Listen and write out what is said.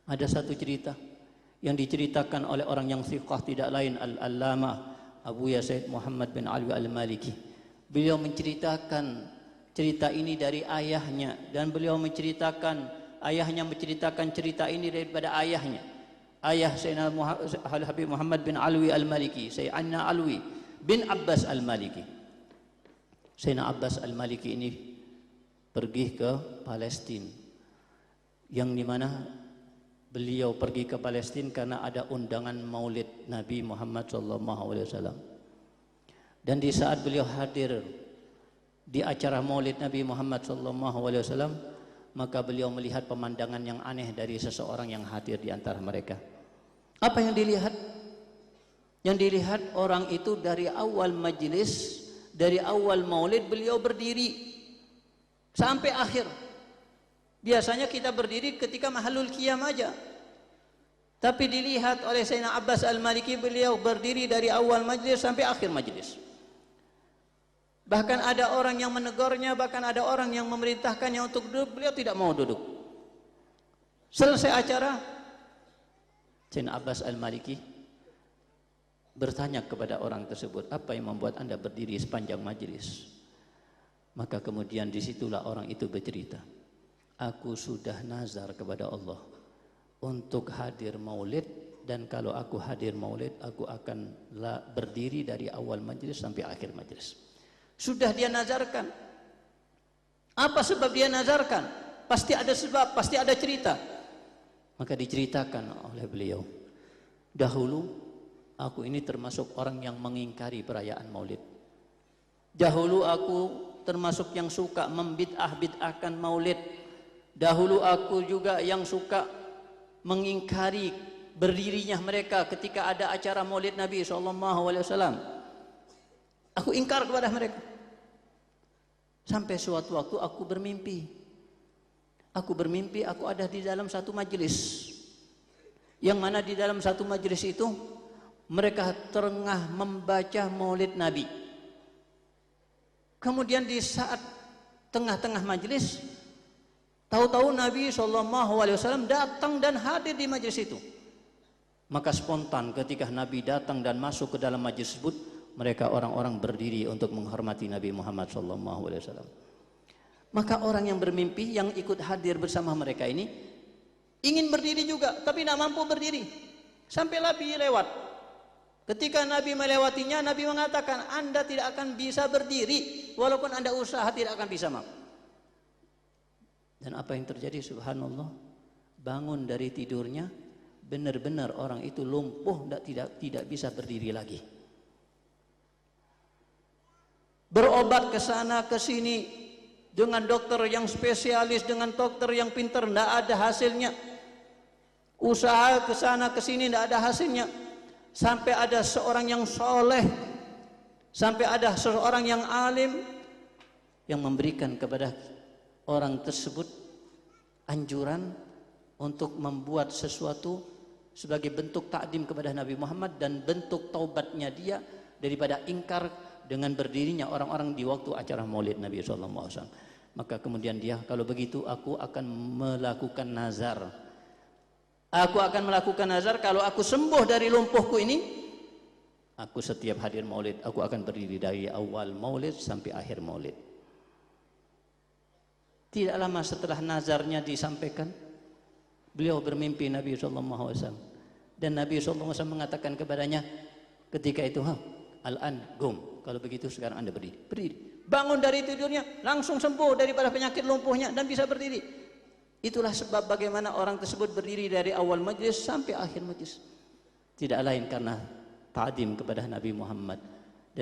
Ada satu cerita yang diceritakan oleh orang yang thiqah, tidak lain Al-Allamah Abu Yazid Muhammad bin Alwi Al-Maliki. Beliau menceritakan cerita ini dari ayahnya, dan beliau menceritakan ayahnya menceritakan cerita ini daripada ayahnya. Ayah Sayyidina Habib Muhammad bin Alwi Al-Maliki, Sayyidina Alwi bin Abbas Al-Maliki. Sayyidina Abbas Al-Maliki ini pergi ke Palestina, yang dimana beliau pergi ke Palestina karena ada undangan maulid Nabi Muhammad SAW. Dan di saat beliau hadir di acara maulid Nabi Muhammad SAW, maka beliau melihat pemandangan yang aneh dari seseorang yang hadir di antara mereka. Apa yang dilihat? Yang dilihat orang itu dari awal majlis, dari awal maulid beliau berdiri sampai akhir. Biasanya kita berdiri ketika mahalul qiyam aja. Tapi dilihat oleh Sayyidina Abbas Al-Maliki, beliau berdiri dari awal majlis sampai akhir majlis. Bahkan ada orang yang menegurnya, bahkan ada orang yang memerintahkannya untuk duduk, beliau tidak mau duduk. Selesai acara, Sayyidina Abbas Al-Maliki bertanya kepada orang tersebut, apa yang membuat anda berdiri sepanjang majlis? Maka kemudian disitulah orang itu bercerita, aku sudah nazar kepada Allah untuk hadir maulid, dan kalau aku hadir maulid aku akan berdiri dari awal majlis sampai akhir majlis. Sudah dia nazarkan. Apa sebab dia nazarkan? Pasti ada sebab, pasti ada cerita. Maka diceritakan oleh beliau, dahulu aku ini termasuk orang yang mengingkari perayaan maulid. Dahulu aku termasuk yang suka membid'ah-bid'ahkan maulid. Dahulu aku juga yang suka mengingkari berdirinya mereka ketika ada acara maulid Nabi SAW. Aku ingkar kepada mereka. Sampai suatu waktu aku bermimpi. Aku bermimpi aku ada di dalam satu majelis, yang mana di dalam satu majelis itu mereka tengah membaca maulid Nabi. Kemudian di saat tengah-tengah majelis, tahu-tahu Nabi SAW datang dan hadir di majelis itu. Maka spontan ketika Nabi datang dan masuk ke dalam majelis tersebut, mereka orang-orang berdiri untuk menghormati Nabi Muhammad SAW. Maka orang yang bermimpi yang ikut hadir bersama mereka ini ingin berdiri juga, tapi tidak mampu berdiri. Sampai Nabi lewat. Ketika Nabi melewatinya, Nabi mengatakan, anda tidak akan bisa berdiri, walaupun anda usaha tidak akan bisa mampu. Dan apa yang terjadi? Subhanallah, bangun dari tidurnya, benar-benar orang itu lumpuh, tidak bisa berdiri lagi. Berobat ke sana ke sini dengan dokter yang spesialis, dengan dokter yang pintar, tidak ada hasilnya. Usaha ke sana ke sini tidak ada hasilnya. Sampai ada seorang yang soleh, sampai ada seorang yang alim yang memberikan kepada orang tersebut anjuran untuk membuat sesuatu sebagai bentuk takdim kepada Nabi Muhammad dan bentuk taubatnya dia daripada ingkar dengan berdirinya orang-orang di waktu acara maulid Nabi SAW. Maka kemudian dia, kalau begitu aku akan melakukan nazar. Aku akan melakukan nazar, kalau aku sembuh dari lumpuhku ini, aku setiap hadir maulid, aku akan berdiri dari awal maulid sampai akhir maulid. Tidak lama setelah nazarnya disampaikan, beliau bermimpi Nabi SAW. Dan Nabi SAW mengatakan kepadanya ketika itu, Al-an gum, kalau begitu sekarang anda berdiri. Bangun dari tidurnya, langsung sembuh daripada penyakit lumpuhnya dan bisa berdiri. Itulah sebab bagaimana orang tersebut berdiri dari awal majlis sampai akhir majlis. Tidak lain karena ta'dim kepada Nabi Muhammad